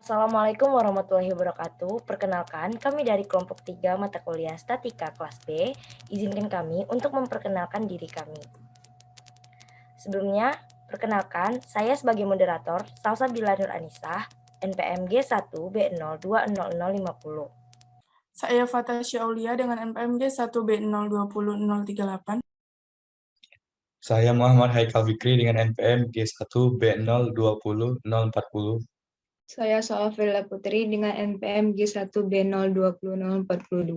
Assalamualaikum warahmatullahi wabarakatuh. Perkenalkan, kami dari kelompok 3 mata kuliah Statika kelas B. Izinkan kami untuk memperkenalkan diri kami. Sebelumnya, perkenalkan, saya sebagai moderator, Salsabila Nur Anisah, NPM G1B020050. Saya Fatasya Aulia dengan NPM G1B020038. Saya Muhammad Haikal Fikri dengan NPM G1B020040. Saya Salafila Putri dengan NPM G1B020042.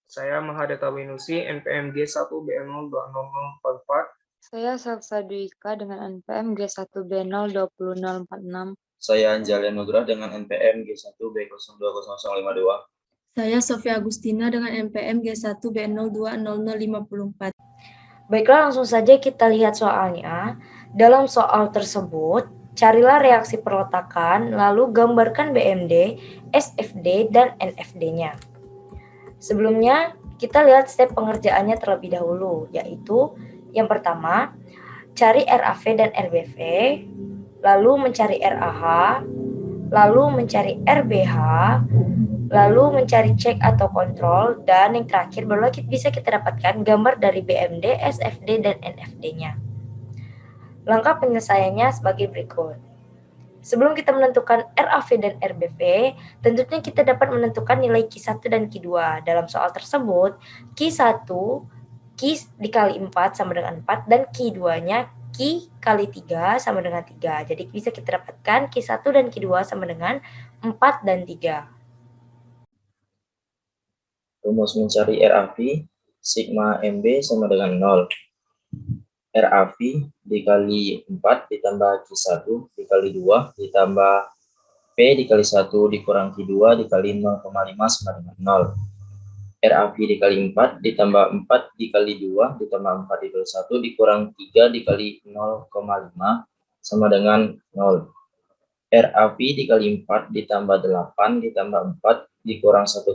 Saya Mahadata Winusi, NPM G1B020044. Saya Salsa Dwika dengan NPM G1B020046. Saya Anjalya Nugrah dengan NPM G1B020052. Saya Sofia Agustina dengan NPM G1B020054. Baiklah, langsung saja kita lihat soalnya. Dalam soal tersebut, carilah reaksi perletakan, lalu gambarkan BMD, SFD, dan NFD-nya. Sebelumnya, kita lihat step pengerjaannya terlebih dahulu, yaitu yang pertama, cari RAV dan RBV, lalu mencari RAH, lalu mencari RBH, lalu mencari cek atau kontrol, dan yang terakhir baru bisa kita dapatkan gambar dari BMD, SFD, dan NFD-nya. Langkah penyelesaiannya sebagai berikut. Sebelum kita menentukan RAV dan RBV, tentunya kita dapat menentukan nilai Q1 dan Q2. Dalam soal tersebut, Q1 Q dikali 4 sama dengan 4, dan Q2-nya Q kali 3 sama dengan 3. Jadi bisa kita dapatkan Q1 dan Q2 sama dengan 4 dan 3. Rumus mencari RAV, sigma MB sama dengan 0. RAV dikali 4 ditambah Q1 dikali 2 ditambah P dikali 1 dikurang Q2 dikali 0,5 sama dengan 0. RAV dikali 4 ditambah 4 dikali 2 ditambah 4 dikali 1 dikurang 3 dikali 0,5 sama dengan 0. RAV dikali 4 ditambah 8 ditambah 4 dikurang 1,5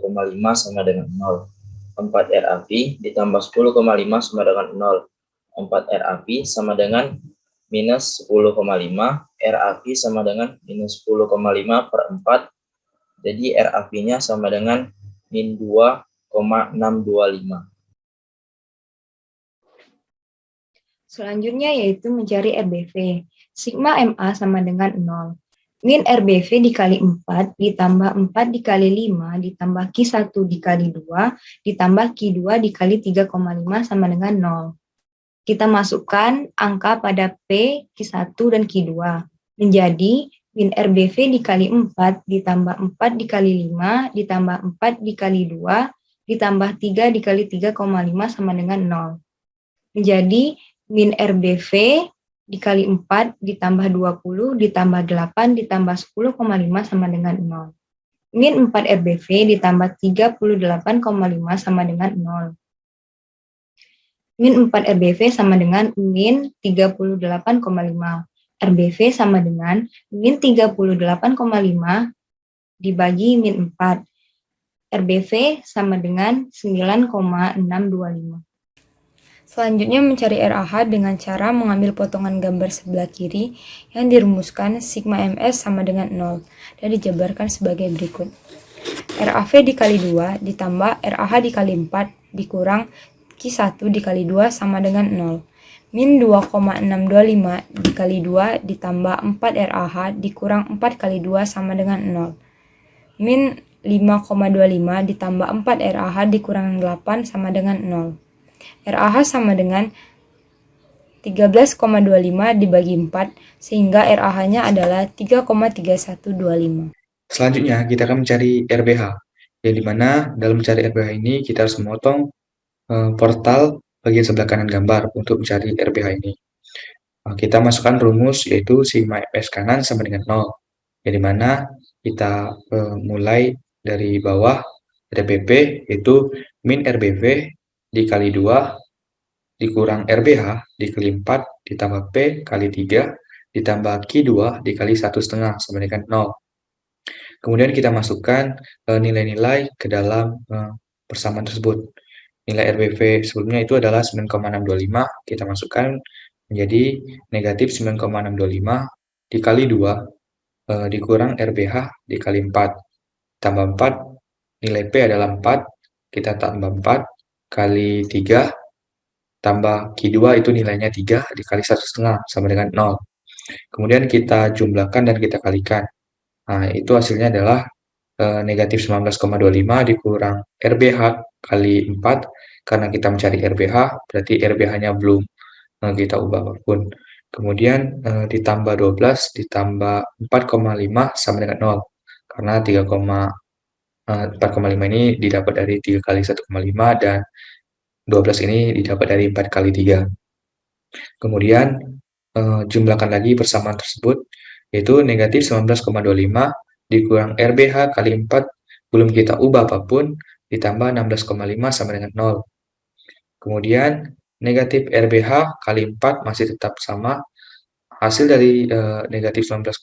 sama dengan 0. 4 RAV ditambah 10,5 sama dengan 0. 4 RAV sama dengan minus 10,5. RAV sama dengan minus 10,5 per 4. Jadi RAV-nya sama dengan min 2,625. Selanjutnya yaitu mencari RBV. Sigma MA sama dengan 0. Min RBV dikali 4 ditambah 4 dikali 5 ditambah Q1 dikali 2 ditambah Q2 dikali 3,5 sama dengan 0. Kita masukkan angka pada P, Q1 dan Q2. Menjadi min RBV dikali 4 ditambah 4 dikali 5 ditambah 4 dikali 2 ditambah 3 dikali 3,5 sama dengan 0. Menjadi min RBV dikali 4 ditambah 20 ditambah 8 ditambah 10,5 sama dengan 0. Min 4 RBV ditambah 38,5 sama dengan 0. Min 4 RBV sama dengan min 38,5. RBV sama dengan min 38,5 dibagi min 4. RBV sama dengan 9,625. Selanjutnya mencari RAH dengan cara mengambil potongan gambar sebelah kiri yang dirumuskan sigma MS sama dengan 0 dan dijabarkan sebagai berikut. RAV dikali 2 ditambah RAH dikali 4 dikurang Q1 dikali 2 sama dengan 0. Min 2,625 dikali 2 ditambah 4 RAH dikurang 4 kali 2 sama dengan 0. Min 5,25 ditambah 4 RAH dikurang 8 sama dengan 0. RAH sama dengan 13,25 dibagi 4, sehingga RAH-nya adalah 3,3125. Selanjutnya, kita akan mencari RBH, yang dimana dalam mencari RBH ini kita harus memotong portal bagian sebelah kanan gambar untuk mencari RBH ini. Kita masukkan rumus yaitu sigma MS kanan sama dengan 0, yang dimana kita mulai dari bawah RBP yaitu min RBV dikali 2 dikurang RBH dikali 4 ditambah P kali 3 ditambah Q2 dikali 1,5 sama dengan 0. Kemudian kita masukkan nilai-nilai ke dalam persamaan tersebut. Nilai RBV sebelumnya itu adalah 9,625, kita masukkan menjadi negatif 9,625 dikali 2 dikurang RBH dikali 4. Tambah 4, nilai P adalah 4, kita tambah 4 kali 3, tambah Q2 itu nilainya 3 dikali 1,5 sama dengan 0. Kemudian kita jumlahkan dan kita kalikan. Nah, itu hasilnya adalah negatif 19,25 dikurang RBH kali 4, karena kita mencari RBH, berarti RBH-nya belum kita ubah apapun. Kemudian ditambah 12 ditambah 4,5 sama dengan 0, karena 4,5 ini didapat dari 3 kali 1,5 dan 12 ini didapat dari 4 kali 3. Kemudian jumlahkan lagi persamaan tersebut, yaitu negatif 19,25 dikurang RBH kali 4, belum kita ubah apapun, ditambah 16,5 sama dengan 0. Kemudian negatif RBH kali 4 masih tetap sama, hasil dari negatif 19,25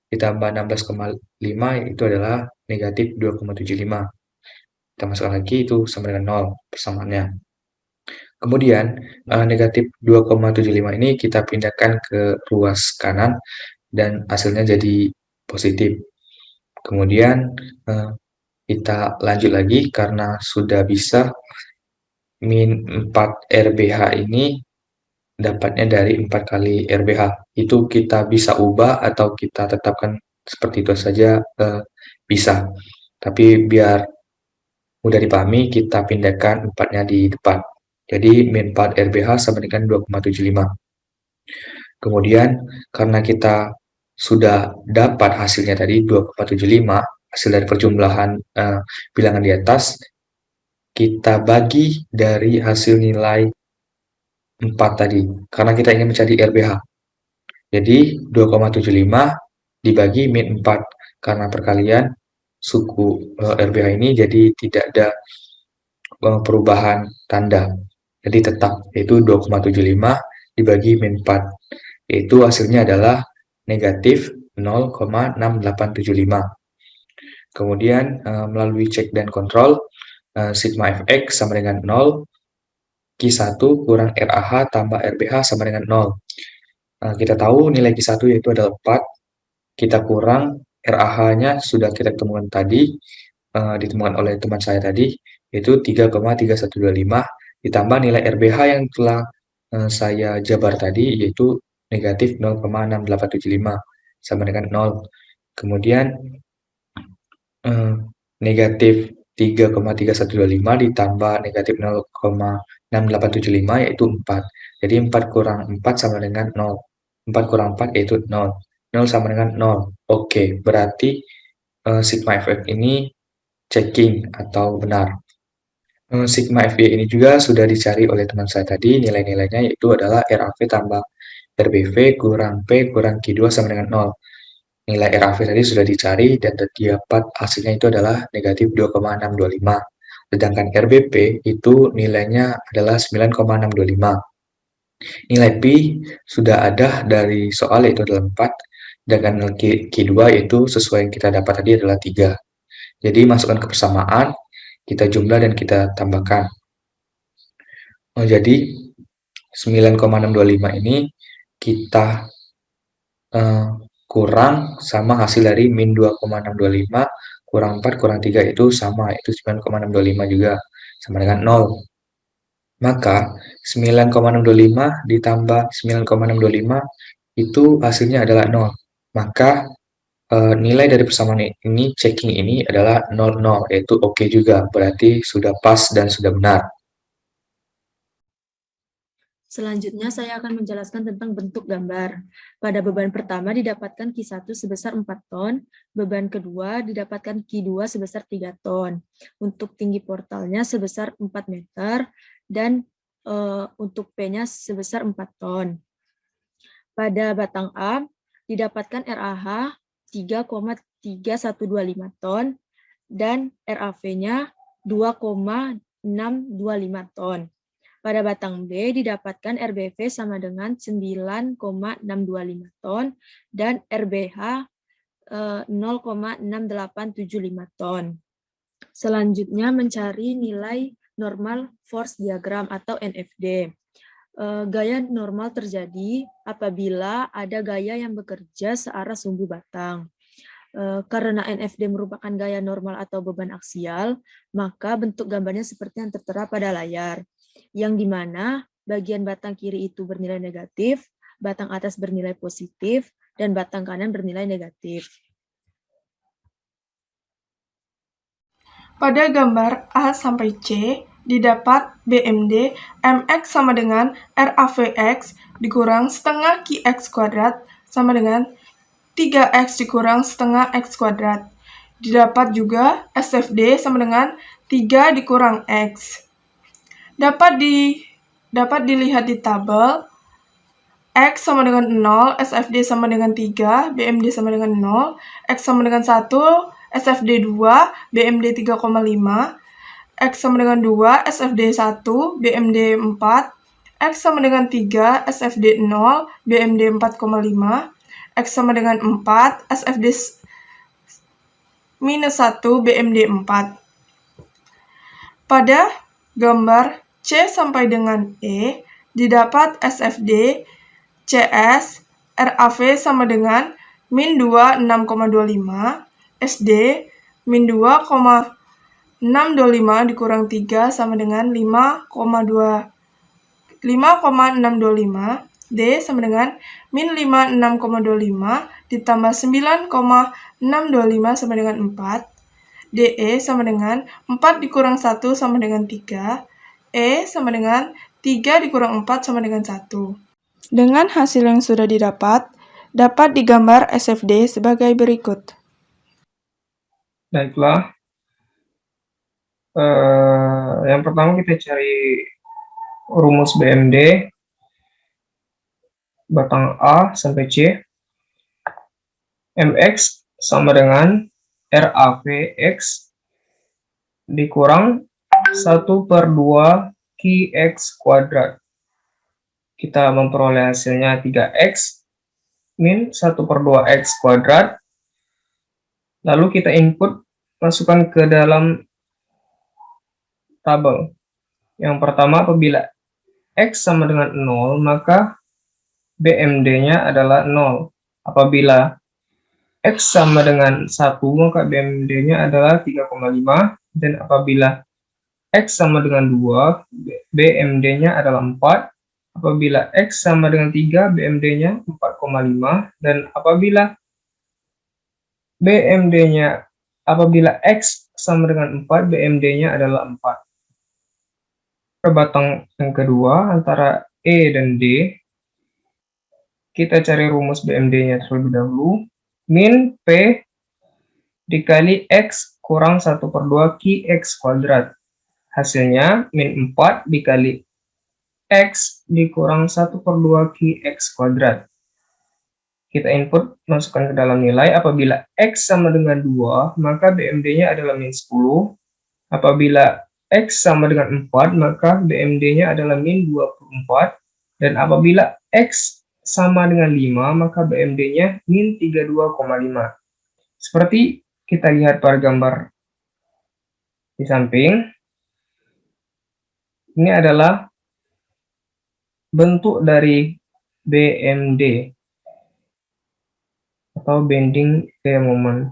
ditambah 16,5 itu adalah negatif 2,75. Kita masukkan lagi, itu sama dengan 0 persamaannya. Kemudian negatif 2,75 ini kita pindahkan ke ruas kanan dan hasilnya jadi positif. Kemudian kita lanjut lagi karena sudah bisa min 4 RBH ini dapatnya dari 4 kali RBH. Itu kita bisa ubah atau kita tetapkan seperti itu saja, bisa. Tapi biar mudah dipahami, kita pindahkan 4-nya di depan. Jadi min 4 RBH sama dengan 2,75. Kemudian karena kita sudah dapat hasilnya tadi 2,75, hasil dari perjumlahan bilangan di atas, kita bagi dari hasil nilai 4 tadi, karena kita ingin mencari RBH. Jadi 2,75 dibagi min 4, karena perkalian suku RBH ini jadi tidak ada perubahan tanda. Jadi tetap, yaitu 2,75 dibagi min 4. Yaitu hasilnya adalah negatif 0,6875. Kemudian melalui cek dan kontrol, sigma fx sama dengan 0, Q1 kurang RAH tambah RBH sama dengan 0. Kita tahu nilai Q1 yaitu adalah 4, kita kurang RAH-nya sudah kita temukan tadi, ditemukan oleh teman saya tadi, yaitu 3,3125, ditambah nilai RBH yang telah saya jabar tadi, yaitu negatif 0,6875 sama dengan 0. Kemudian negatif 3,3125 ditambah negatif 0,6875 yaitu 4. Jadi 4 kurang 4 sama dengan 0. 4 kurang 4 yaitu 0. 0 sama dengan 0. Oke, berarti sigma fx ini checking atau benar. Sigma FY ini juga sudah dicari oleh teman saya tadi, nilai-nilainya yaitu adalah RAV tambah RBV kurang P kurang Q2 sama dengan 0. Nilai RAV tadi sudah dicari dan dapat hasilnya itu adalah negatif 2,625. Sedangkan RBP itu nilainya adalah 9,625. Nilai P sudah ada dari soal yaitu adalah 4, sedangkan Q2 itu sesuai yang kita dapat tadi adalah 3. Jadi masukkan ke persamaan, kita jumlah dan kita tambahkan. Jadi 9,625 ini kita kurang sama hasil dari min 2,625 kurang 4 kurang 3 itu sama, itu 9,625 juga, sama dengan 0. Maka 9,625 ditambah 9,625 itu hasilnya adalah 0. Maka nilai dari persamaan ini, checking ini adalah 00, yaitu oke juga, berarti sudah pas dan sudah benar. Selanjutnya, saya akan menjelaskan tentang bentuk gambar. Pada beban pertama didapatkan Q1 sebesar 4 ton, beban kedua didapatkan Q2 sebesar 3 ton. Untuk tinggi portalnya sebesar 4 meter, dan untuk P-nya sebesar 4 ton. Pada batang A, didapatkan RAH 3,3125 ton, dan RAV-nya 2,625 ton. Pada batang B didapatkan RBV sama dengan 9,625 ton dan RBH 0,6875 ton. Selanjutnya mencari nilai normal force diagram atau NFD. Gaya normal terjadi apabila ada gaya yang bekerja searah sumbu batang. Karena NFD merupakan gaya normal atau beban aksial, maka bentuk gambarnya seperti yang tertera pada layar, yang dimana bagian batang kiri itu bernilai negatif, batang atas bernilai positif, dan batang kanan bernilai negatif. Pada gambar A sampai C, didapat BMD MX sama dengan RAVX dikurang setengah QX kuadrat sama dengan 3X dikurang setengah X kuadrat. Didapat juga SFD sama dengan 3 dikurang X. Dapat dilihat di tabel X sama dengan 0, SFD sama dengan 3, BMD sama dengan 0, X sama dengan 1, SFD 2, BMD 3,5, X sama dengan 2, SFD 1, BMD 4, X sama dengan 3, SFD 0, BMD 4,5, X sama dengan 4, SFD minus 1, BMD 4. Pada gambar C sampai dengan E, didapat SFD, CS, RAV sama dengan min 2, 6,25, SD, min 2,625 dikurang 3 sama dengan 5,625, D sama dengan min 5, 6,25 ditambah 9,625 sama dengan 4, DE sama dengan 4 dikurang 1 sama dengan 3, E sama dengan 3 dikurang 4 sama dengan 1. Dengan hasil yang sudah didapat, dapat digambar SFD sebagai berikut. Baiklah. Yang pertama kita cari rumus BMD batang A sampai C. MX sama dengan RAVX dikurang 1/2 QX kuadrat. Kita memperoleh hasilnya 3X min 1/2 X kuadrat. Lalu kita input, masukkan ke dalam tabel. Yang pertama, apabila X sama dengan 0, maka BMD-nya adalah 0. Apabila X sama dengan 1, maka BMD-nya adalah 3,5. Dan apabila X sama dengan 2, BMD-nya adalah 4. Apabila X sama dengan 3, BMD-nya 4,5. Dan apabila X sama dengan 4, BMD-nya adalah 4. Pada batang yang kedua, antara E dan D, kita cari rumus BMD-nya terlebih dahulu. Min P dikali X kurang 1/2 QX kuadrat. Hasilnya min 4 dikali X dikurang 1/2 QX kuadrat. Kita input, masukkan ke dalam nilai. Apabila X sama dengan 2, maka BMD-nya adalah min 10. Apabila X sama dengan 4, maka BMD-nya adalah min 24. Dan apabila X sama dengan 5, maka BMD-nya min 32,5. Seperti kita lihat pada gambar di samping, ini adalah bentuk dari BMD atau bending gaya momen.